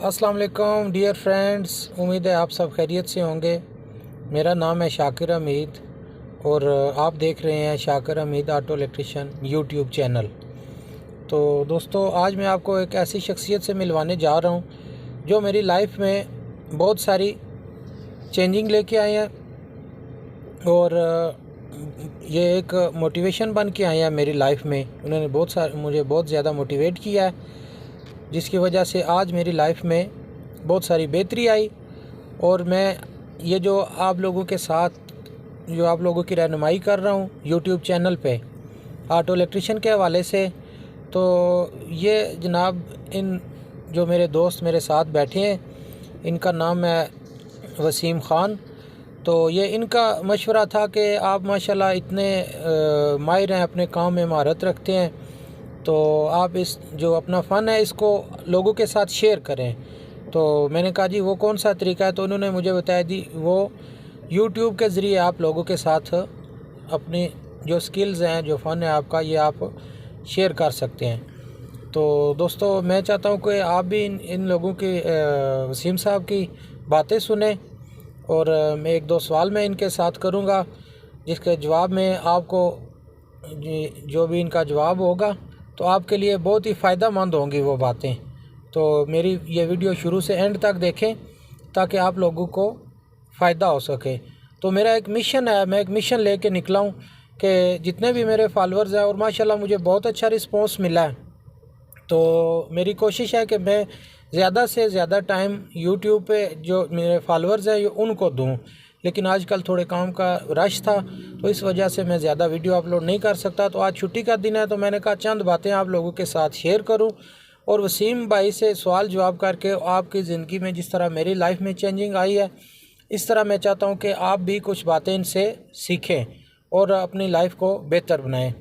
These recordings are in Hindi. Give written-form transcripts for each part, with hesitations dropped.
अस्सलाम वालेकुम डियर फ्रेंड्स, उम्मीद है आप सब खैरियत से होंगे। मेरा नाम है शाकिर हमीद और आप देख रहे हैं Shakir Hamid auto electrician YouTube channel. तो दोस्तों, आज मैं आपको एक ऐसी शख्सियत से मिलवाने जा रहा हूं जो मेरी लाइफ में बहुत सारी चेंजिंग लेके आए हैं और ये एक मोटिवेशन बन के आए हैं मेरी लाइफ में। उन्होंने मुझे बहुत ज़्यादा मोटिवेट किया है, जिसकी वजह से आज मेरी लाइफ में बहुत सारी बेहतरी आई। और मैं ये जो आप लोगों के साथ जो आप लोगों की रहनुमाई कर रहा हूँ यूट्यूब चैनल पे ऑटो इलेक्ट्रिशियन के हवाले से, तो ये जनाब इन जो मेरे दोस्त मेरे साथ बैठे हैं, इनका नाम है वसीम ख़ान। तो ये इनका मशवरा था कि आप माशाल्लाह इतने माहिर हैं, अपने काम में महारत रखते हैं, तो आप इस जो अपना फ़न है इसको लोगों के साथ शेयर करें। तो मैंने कहा जी वो कौन सा तरीका है, तो उन्होंने मुझे बताया दी वो यूट्यूब के ज़रिए आप लोगों के साथ अपनी जो स्किल्स हैं, जो फ़न है आपका, ये आप शेयर कर सकते हैं। तो दोस्तों, मैं चाहता हूँ कि आप भी इन लोगों की वसीम साहब की बातें सुने और मैं एक दो सवाल मैं इनके साथ करूँगा, जिसके जवाब में आपको जो भी इनका जवाब होगा तो आपके लिए बहुत ही फ़ायदा मंद होंगी वो बातें। तो मेरी ये वीडियो शुरू से एंड तक देखें ताकि आप लोगों को फ़ायदा हो सके। तो मेरा एक मिशन है, मैं एक मिशन लेके निकला हूँ कि जितने भी मेरे फॉलोअर्स हैं, और माशाल्लाह मुझे बहुत अच्छा रिस्पांस मिला है, तो मेरी कोशिश है कि मैं ज़्यादा से ज़्यादा टाइम यूट्यूब पे जो मेरे फॉलोअर्स हैं उनको दूँ। लेकिन आजकल थोड़े काम का रश था, तो इस वजह से मैं ज़्यादा वीडियो अपलोड नहीं कर सकता। तो आज छुट्टी का दिन है, तो मैंने कहा चंद बातें आप लोगों के साथ शेयर करूं और वसीम भाई से सवाल जवाब करके आपकी ज़िंदगी में जिस तरह मेरी लाइफ में चेंजिंग आई है, इस तरह मैं चाहता हूं कि आप भी कुछ बातें इनसे सीखें और अपनी लाइफ को बेहतर बनाएँ।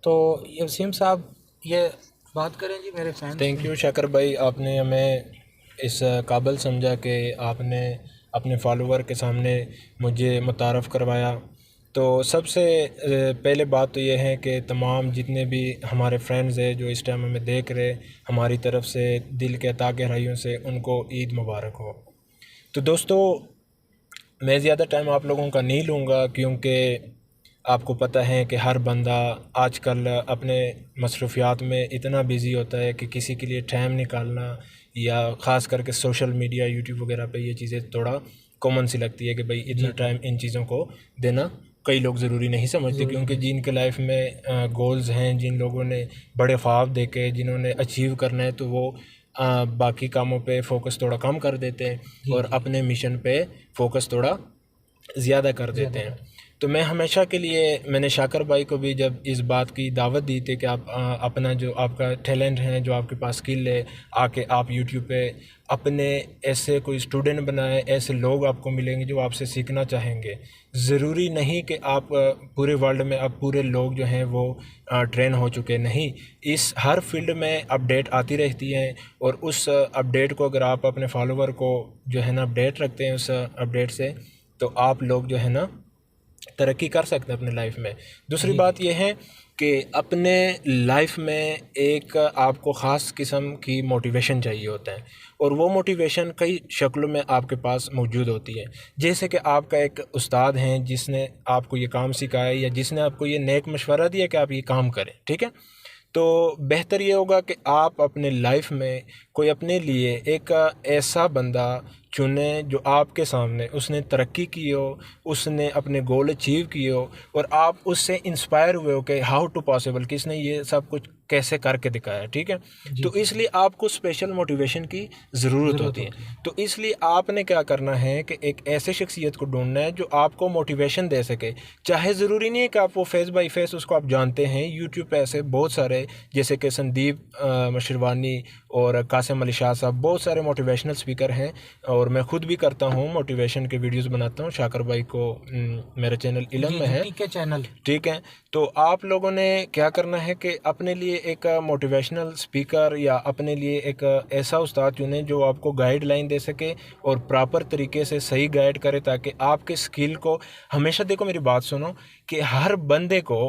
तो वसीम साहब ये बात करें जी मेरे फैन। थैंक यू शाकिर भाई, आपने हमें इस काबिल समझा कि आपने अपने फॉलोवर के सामने मुझे मुतारफ़ करवाया। तो सबसे पहले बात तो ये है कि तमाम जितने भी हमारे फ्रेंड्स हैं जो इस टाइम हमें देख रहे, हमारी तरफ से दिल के अता गहराइयों से उनको ईद मुबारक हो। तो दोस्तों, मैं ज़्यादा टाइम आप लोगों का नहीं लूँगा, क्योंकि आपको पता है कि हर बंदा आजकल अपने मसरूफियात में इतना बिज़ी होता है कि किसी के लिए टाइम निकालना, या ख़ास करके सोशल मीडिया यूट्यूब वगैरह पे ये चीज़ें थोड़ा कॉमन सी लगती है कि भाई इतना टाइम इन चीज़ों को देना कई लोग ज़रूरी नहीं समझते, क्योंकि जिनके लाइफ में गोल्स हैं, जिन लोगों ने बड़े ख्वाब देखे, जिन्होंने अचीव करना है, तो वो बाकी कामों पे फोकस थोड़ा कम कर देते हैं और अपने मिशन पे फोकस थोड़ा ज़्यादा कर देते हैं। तो मैं हमेशा के लिए, मैंने शाकिर भाई को भी जब इस बात की दावत दी थी कि आप अपना जो आपका टैलेंट है, जो आपके पास स्किल है, आके आप यूट्यूब पे अपने ऐसे कोई स्टूडेंट बनाए, ऐसे लोग आपको मिलेंगे जो आपसे सीखना चाहेंगे। ज़रूरी नहीं कि आप पूरे वर्ल्ड में अब पूरे लोग जो हैं वो ट्रेन हो चुके, नहीं, इस हर फील्ड में अपडेट आती रहती हैं, और उस अपडेट को अगर आप अपने फॉलोवर को जो है ना अपडेट रखते हैं उस अपडेट से, तो आप लोग जो है ना तरक्की कर सकते हैं अपने लाइफ में। दूसरी बात यह है कि अपने लाइफ में एक आपको ख़ास किस्म की मोटिवेशन चाहिए होता है, और वो मोटिवेशन कई शक्लों में आपके पास मौजूद होती है। जैसे कि आपका एक उस्ताद हैं जिसने आपको ये काम सिखाया, या जिसने आपको ये नेक मशवरा दिया कि आप ये काम करें, ठीक है। तो बेहतर ये होगा कि आप अपने लाइफ में कोई अपने लिए एक ऐसा बंदा चुने जो आपके सामने उसने तरक्की की हो, उसने अपने गोल अचीव किए हो, और आप उससे इंस्पायर हुए हो कि हाउ टू पॉसिबल, किसने ये सब कुछ कैसे करके दिखाया, ठीक है। तो इसलिए आपको स्पेशल मोटिवेशन की ज़रूरत होती है। तो इसलिए आपने क्या करना है कि एक ऐसे शख्सियत को ढूंढना है जो आपको मोटिवेशन दे सके। चाहे ज़रूरी नहीं है कि आप वो फेस बाय फेस उसको आप जानते हैं, यूट्यूब पे ऐसे बहुत सारे, जैसे कि संदीप मशरवानी और कासिम अली शाह साहब, बहुत सारे मोटिवेशनल स्पीकर हैं, और मैं ख़ुद भी करता हूँ, मोटिवेशन के वीडियोस बनाता हूँ। शाकिर भाई को मेरा चैनल इलम में है, ठीक है चैनल, ठीक है। तो आप लोगों ने क्या करना है कि अपने लिए एक मोटिवेशनल स्पीकर या अपने लिए एक ऐसा उस्ताद चुनें जो आपको गाइडलाइन दे सके और प्रॉपर तरीके से सही गाइड करे, ताकि आपके स्किल को हमेशा, देखो मेरी बात सुनो, कि हर बंदे को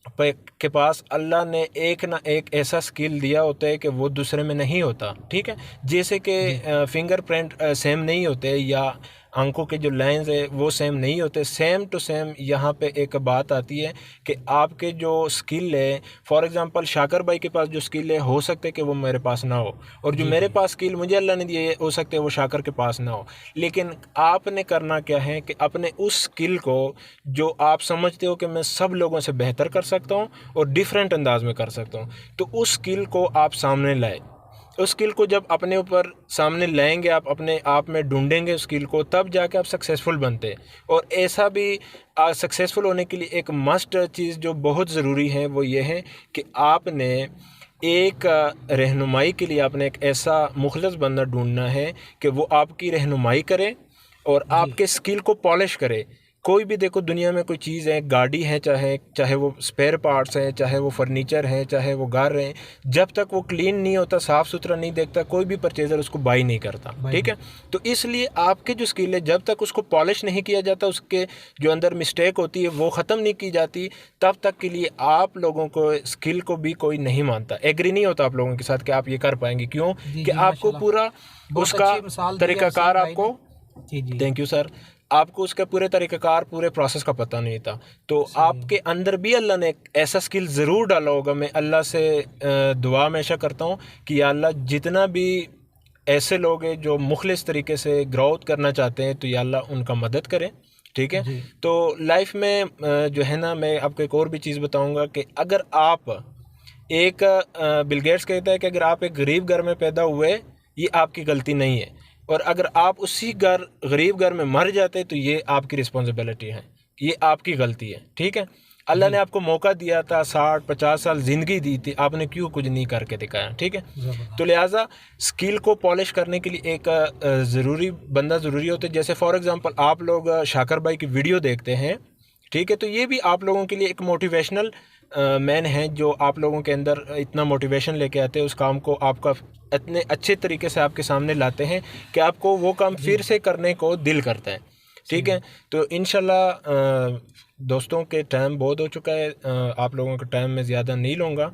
के पास अल्लाह ने एक ना एक ऐसा स्किल दिया होता है कि वो दूसरे में नहीं होता, ठीक है। जैसे कि फिंगरप्रिंट सेम नहीं होते या आंखों के जो लाइंस है वो सेम नहीं होते, सेम टू सेम यहाँ पे एक बात आती है कि आपके जो स्किल है, फॉर एग्जांपल शाकर भाई के पास जो स्किल है हो सकता है कि वो मेरे पास ना हो, और जो मेरे पास स्किल मुझे अल्लाह ने दिए हो सकते है वो शाकर के पास ना हो। लेकिन आपने करना क्या है कि अपने उस स्किल को जो आप समझते हो कि मैं सब लोगों से बेहतर कर सकता हूँ और डिफरेंट अंदाज में कर सकता हूँ, तो उस स्किल को आप सामने लाए। उस स्किल को जब अपने ऊपर सामने लाएंगे, आप अपने आप में ढूंढेंगे उस स्किल को, तब जाके आप सक्सेसफुल बनते हैं। और ऐसा भी सक्सेसफुल होने के लिए एक मस्ट चीज़ जो बहुत ज़रूरी है वो ये है कि आपने एक रहनुमाई के लिए आपने एक ऐसा मुखलस बंदा ढूंढना है कि वो आपकी रहनुमाई करे और आपके स्किल को पॉलिश करे। कोई भी देखो दुनिया में कोई चीज़ है, गाड़ी है, चाहे वो स्पेयर पार्ट्स हैं, चाहे वो फर्नीचर है, चाहे वो घर हैं, जब तक वो क्लीन नहीं होता, साफ़ सुथरा नहीं देखता, कोई भी परचेज़र उसको बाई नहीं करता, ठीक है। तो इसलिए आपके जो स्किल है जब तक उसको पॉलिश नहीं किया जाता, उसके जो अंदर मिस्टेक होती है वो ख़त्म नहीं की जाती, तब तक के लिए आप लोगों को स्किल को भी कोई नहीं मानता, एग्री नहीं होता आप लोगों के साथ कि आप ये कर पाएंगे। क्यों कि आपको पूरा उसका तरीक़ाकार आपको, थैंक यू सर, आपको उसका पूरे तरीक़ाकार पूरे प्रोसेस का पता नहीं था। तो आपके अंदर भी अल्लाह ने एक ऐसा स्किल ज़रूर डाला होगा। मैं अल्लाह से दुआ हमेशा करता हूँ कि या अल्लाह जितना भी ऐसे लोग हैं जो मुखलिस तरीके से ग्रोथ करना चाहते हैं, तो या अल्लाह उनका मदद करें, ठीक है। तो लाइफ में जो है ना, मैं आपको एक और भी चीज़ बताऊँगा कि अगर आप एक बिल गेट्स कहता है कि अगर आप एक गरीब घर में पैदा हुए, ये आपकी गलती नहीं है, और अगर आप उसी गरीब घर में मर जाते तो ये आपकी रिस्पॉन्सिबिलिटी है, ये आपकी गलती है, ठीक है। अल्लाह ने आपको मौका दिया था, 60-50 साल ज़िंदगी दी थी, आपने क्यों कुछ नहीं करके दिखाया, ठीक है। तो लिहाजा स्किल को पॉलिश करने के लिए एक बंदा ज़रूरी होता है। जैसे फॉर एग्ज़ाम्पल आप लोग शाकर भाई की वीडियो देखते हैं, ठीक है, तो ये भी आप लोगों के लिए एक मोटिवेशनल मैन है जो आप लोगों के अंदर इतना मोटिवेशन लेके आते हैं, उस काम को आपका इतने अच्छे तरीके से आपके सामने लाते हैं कि आपको वो काम फिर से करने को दिल करता है, ठीक है। तो इंशाल्लाह दोस्तों के टाइम बहुत हो चुका है, आप लोगों का टाइम मैं ज़्यादा नहीं लूँगा।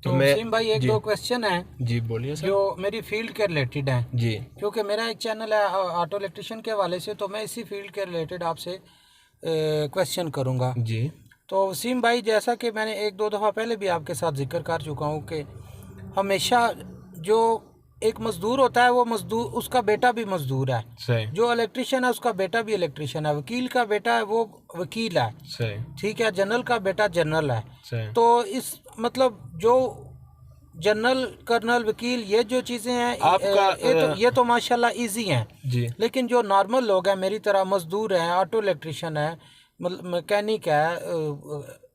तो वसीम भाई एक दो क्वेश्चन है जी, बोलिए सर, जो मेरी फील्ड के रिलेटेड है जी, क्योंकि मेरा एक चैनल है ऑटो इलेक्ट्रिशियन के हवाले से, तो मैं इसी फील्ड के रिलेटेड आपसे क्वेश्चन करूँगा जी। तो वसीम भाई, जैसा कि मैंने एक दो दफ़ा पहले भी आपके साथ जिक्र कर चुका हूँ कि हमेशा जो एक मज़दूर होता है वो मज़दूर, उसका बेटा भी मज़दूर है, सही। जो इलेक्ट्रिशियन है उसका बेटा भी इलेक्ट्रिशियन है, वकील का बेटा है वो वकील है, सही, ठीक है, जनरल का बेटा जनरल है, सही। तो इस मतलब जो जनरल, कर्नल, वकील, ये जो चीज़ें हैं आपका ये तो माशाल्लाह इजी हैं जी। लेकिन जो नॉर्मल लोग हैं मेरी तरह, मज़दूर हैं, ऑटो इलेक्ट्रिशियन है, मैकेनिक है,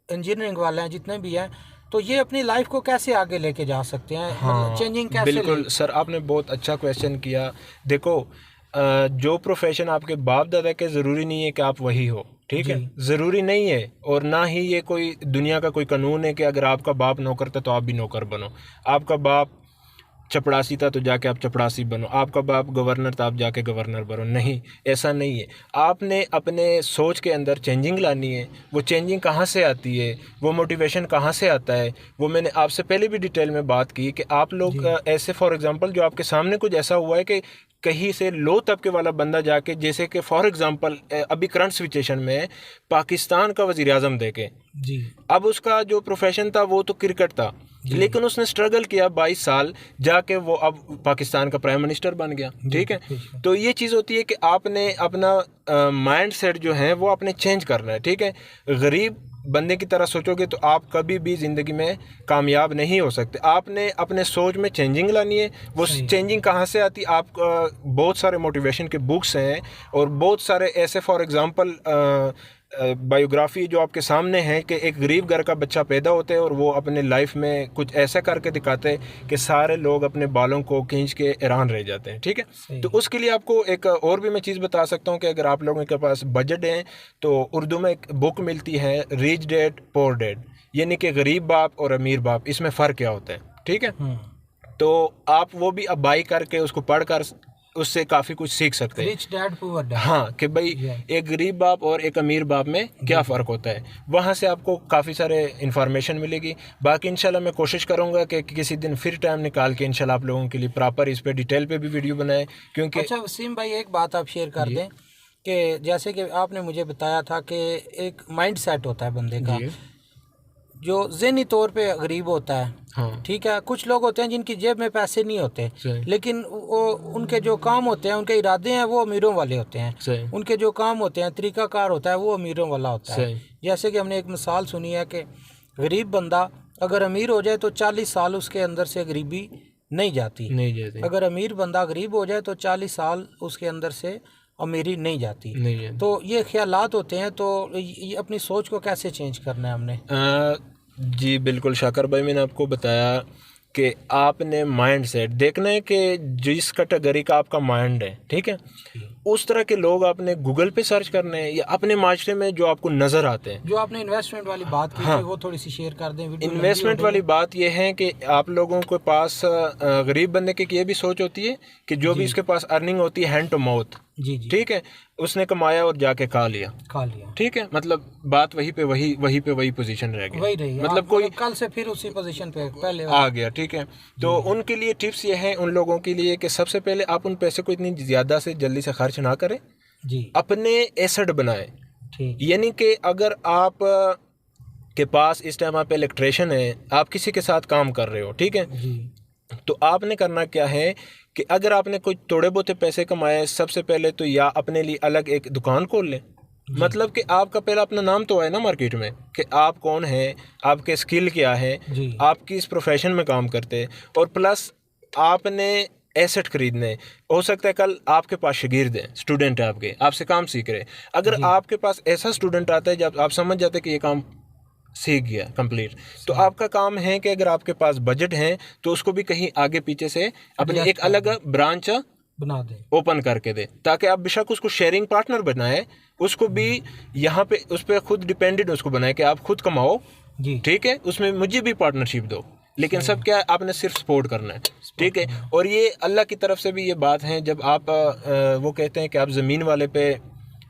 इंजीनियरिंग वाले हैं, जितने भी हैं, तो ये अपनी लाइफ को कैसे आगे लेके जा सकते हैं? हाँ, चेंजिंग कैसे? बिल्कुल सर, आपने बहुत अच्छा क्वेश्चन किया। देखो, जो प्रोफेशन आपके बाप दादा के ज़रूरी नहीं है कि आप वही हो, ठीक है, ज़रूरी नहीं है, और ना ही ये कोई दुनिया का कोई कानून है कि अगर आपका बाप नौकर था तो आप भी नौकर बनो, आपका बाप चपड़ासी था तो जाके आप चपड़ासी बनो, आपका बाप गवर्नर था आप जाके गवर्नर बनो, नहीं, ऐसा नहीं है। आपने अपने सोच के अंदर चेंजिंग लानी है। वो चेंजिंग कहाँ से आती है, वो मोटिवेशन कहाँ से आता है, वो मैंने आपसे पहले भी डिटेल में बात की कि आप लोग ऐसे फॉर एग्जांपल जो आपके सामने कुछ ऐसा हुआ है कि कहीं से लो तबके वाला बंदा जाके, जैसे कि फॉर एग्जांपल अभी करंट सिचुएशन में पाकिस्तान का वज़ीर आज़म देखे जी, अब उसका जो प्रोफेशन था वो तो क्रिकेट था, लेकिन उसने स्ट्रगल किया 22 साल, जाके वो अब पाकिस्तान का प्राइम मिनिस्टर बन गया, ठीक है। तो ये चीज़ होती है कि आपने अपना माइंड सेट जो है वो आपने चेंज करना है, ठीक है। गरीब बंदे की तरह सोचोगे तो आप कभी भी ज़िंदगी में कामयाब नहीं हो सकते। आपने अपने सोच में चेंजिंग लानी है। वो चेंजिंग कहाँ से आती? आप बहुत सारे मोटिवेशन के बुक्स हैं और बहुत सारे ऐसे फॉर एग्ज़ाम्पल बायोग्राफी जो आपके सामने है कि एक गरीब घर का बच्चा पैदा होता है और वो अपने लाइफ में कुछ ऐसा करके दिखाते हैं कि सारे लोग अपने बालों को खींच के हैरान रह जाते हैं, ठीक है। तो उसके लिए आपको एक और भी मैं चीज़ बता सकता हूँ कि अगर आप लोगों के पास बजट है तो उर्दू में एक बुक मिलती है, रिच डैड पुअर डैड, यानी कि गरीब बाप और अमीर बाप, इसमें फ़र्क क्या होता है, ठीक है। तो आप वो भी अब बाई करके उसको पढ़ कर उससे काफ़ी कुछ सीख सकते हैं। Rich dad poor dad. हाँ, कि भाई एक गरीब बाप और एक अमीर बाप में क्या फ़र्क होता है, वहाँ से आपको काफ़ी सारे इन्फॉर्मेशन मिलेगी। बाकी इंशाल्लाह मैं कोशिश करूँगा कि किसी दिन फिर टाइम निकाल के इंशाल्लाह आप लोगों के लिए प्रॉपर इस पे डिटेल पे भी वीडियो बनाए, क्योंकि अच्छा वसीम भाई, एक बात आप शेयर कर दें कि जैसे कि आपने मुझे बताया था कि एक माइंड सेट होता है बंदे का जो ज़हनी तौर पे गरीब होता है। हाँ, ठीक है, कुछ लोग होते हैं जिनकी जेब में पैसे नहीं होते, लेकिन वो उनके जो काम होते हैं, उनके इरादे हैं वो अमीरों वाले होते हैं। उनके जो काम होते हैं, तरीक़ाकार होता है वो अमीरों वाला होता है। जैसे कि हमने एक मिसाल सुनी है कि गरीब बंदा अगर अमीर हो जाए तो 40 साल उसके अंदर से गरीबी नहीं जाती। अगर अमीर बंदा गरीब हो जाए तो 40 साल उसके अंदर से अमीरी नहीं जाती। तो ये ख्यालात होते हैं, तो ये अपनी सोच को कैसे चेंज करना है हमने? जी बिल्कुल शाकर भाई, मैंने आपको बताया कि आपने माइंड सेट देखना है कि जिस कैटेगरी का आपका माइंड है, ठीक है, उस तरह के लोग आपने गूगल पे सर्च करने हैं या अपने माशरे में जो आपको नज़र आते हैं। जो आपने इन्वेस्टमेंट वाली बात की थी वो थोड़ी सी शेयर कर दें। इन्वेस्टमेंट वाली बात ये है कि आप लोगों के पास गरीब बंदे की ये भी सोच होती है कि जो भी इसके पास अर्निंग होती है हैंड टू माउथ, ठीक है, उसने कमाया और जाके खा लिया, ठीक है, मतलब बात वही पे वही पोजीशन रह गई, मतलब कोई कल से फिर उसी पोजीशन पे पहले आ गया, ठीक है। तो उनके लिए टिप्स ये है उन लोगों के लिए कि सबसे पहले आप उन पैसे को इतनी ज़्यादा से जल्दी से खर्च ना करें जी, अपने एसेट बनाएं। यानी कि अगर आप के पास इस टाइम आप इलेक्ट्रिशियन है, आप किसी के साथ काम कर रहे हो, ठीक है जी, तो आपने करना क्या है कि अगर आपने कोई थोड़े बहुत पैसे कमाए, सबसे पहले तो या अपने लिए अलग एक दुकान खोल लें। मतलब कि आपका पहला अपना नाम तो है ना मार्केट में कि आप कौन है, आपके स्किल क्या है, आप किस प्रोफेशन में काम करते हैं, और प्लस आपने एसेट खरीदने। हो सकता है कल आपके पास शागिर्द हैं, स्टूडेंट है आपसे काम सीख रहे, अगर आपके पास ऐसा स्टूडेंट आता है जब आप समझ जाते हैं कि ये काम सीख गया कंप्लीट, तो आपका काम है कि अगर आपके पास बजट है तो उसको भी कहीं आगे पीछे से अपने एक अलग ब्रांच बना दे, ओपन करके दे, ताकि आप बेशक उसको शेयरिंग पार्टनर बनाए, उसको भी यहाँ पे उस पर खुद डिपेंडेंट उसको बनाए कि आप खुद कमाओ, ठीक है, उसमें मुझे भी पार्टनरशिप दो, लेकिन सब क्या है, आपने सिर्फ सपोर्ट करना है, ठीक है। और ये अल्लाह की तरफ से भी ये बात है, जब आप वो कहते हैं कि आप ज़मीन वाले पे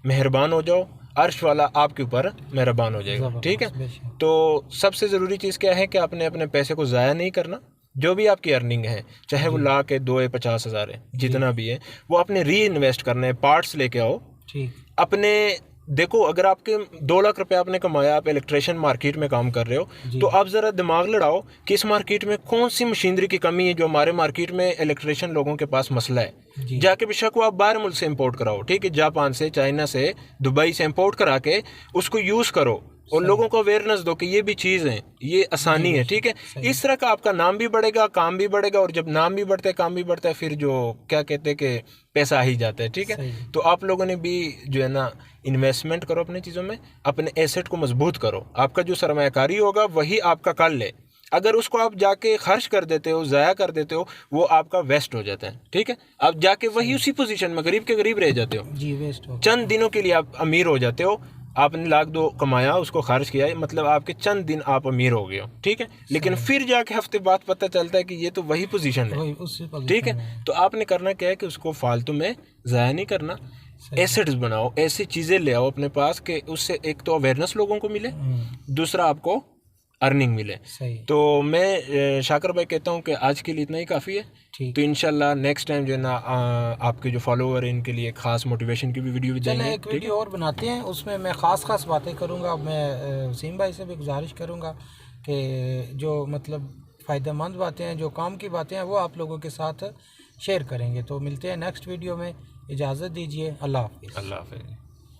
मेहरबान हो जाओ, अर्श वाला आपके ऊपर मेहरबान हो जाएगा, ठीक है। तो सबसे ज़रूरी चीज़ क्या है कि आपने अपने पैसे को ज़ाया नहीं करना, जो भी आपकी अर्निंग है, चाहे वो लाख है, 2 है, 50,000 है, जितना भी है, वो आपने री इन्वेस्ट करना है, पार्ट्स लेके आओ, ठीक। अपने देखो, अगर आपके 2 लाख रुपए आपने कमाया, आप इलेक्ट्रिशियन मार्केट में काम कर रहे हो, तो आप ज़रा दिमाग लड़ाओ कि इस मार्केट में कौन सी मशीनरी की कमी है जो हमारे मार्केट में इलेक्ट्रिशियन लोगों के पास मसला है। जाके बेशक वो आप बाहर मुल्क से इंपोर्ट कराओ, ठीक है, जापान से, चाइना से, दुबई से इंपोर्ट करा के उसको यूज़ करो और लोगों को अवेयरनेस दो कि ये भी चीज़ है, ये आसानी है, ठीक है। इस तरह का आपका नाम भी बढ़ेगा, काम भी बढ़ेगा, और जब नाम भी बढ़ता है, काम भी बढ़ता है, फिर जो क्या कहते हैं कि पैसा आ ही जाता है, ठीक है। तो आप लोगों ने भी जो है ना इन्वेस्टमेंट करो अपनी चीज़ों में, अपने एसेट को मजबूत करो, आपका जो सरमायाकारी होगा वही आपका कल है। अगर उसको आप जाके खर्च कर देते हो, ज़ाया कर देते हो, वो आपका वेस्ट हो जाता है, ठीक है। आप जाके वही उसी पोजीशन में गरीब के गरीब रह जाते हो जी, वेस्ट हो, चंद दिनों के लिए आप अमीर हो जाते हो, आपने 1,00,000 कमाया, उसको खर्च किया, मतलब आपके चंद दिन आप अमीर हो गए हो, ठीक है। लेकिन फिर जाके हफ्ते बाद पता चलता है कि ये तो वही पोजीशन है, ठीक है। तो आपने करना क्या है कि उसको फालतू में ज़ाया नहीं करना, एसेट्स बनाओ, ऐसी चीज़ें ले आओ अपने पास कि उससे एक तो अवेयरनेस लोगों को मिले, दूसरा आपको अर्निंग मिले। तो मैं शाकर भाई कहता हूँ कि आज के लिए इतना ही काफ़ी है। तो इंशाल्लाह नेक्स्ट टाइम जो है ना आपके जो फॉलोवर हैं इनके लिए खास मोटिवेशन की भी वीडियो भी देंगे, एक वीडियो और बनाते हैं, उसमें मैं ख़ास बातें करूँगा। मैं वसीम भाई से भी गुजारिश करूँगा कि जो मतलब फ़ायदेमंद बातें हैं, जो काम की बातें हैं, वो आप लोगों के साथ शेयर करेंगे। तो मिलते हैं नेक्स्ट वीडियो में, इजाज़त दीजिए, अल्लाह हाफ़िज़। अल्लाह हाफ़िज़।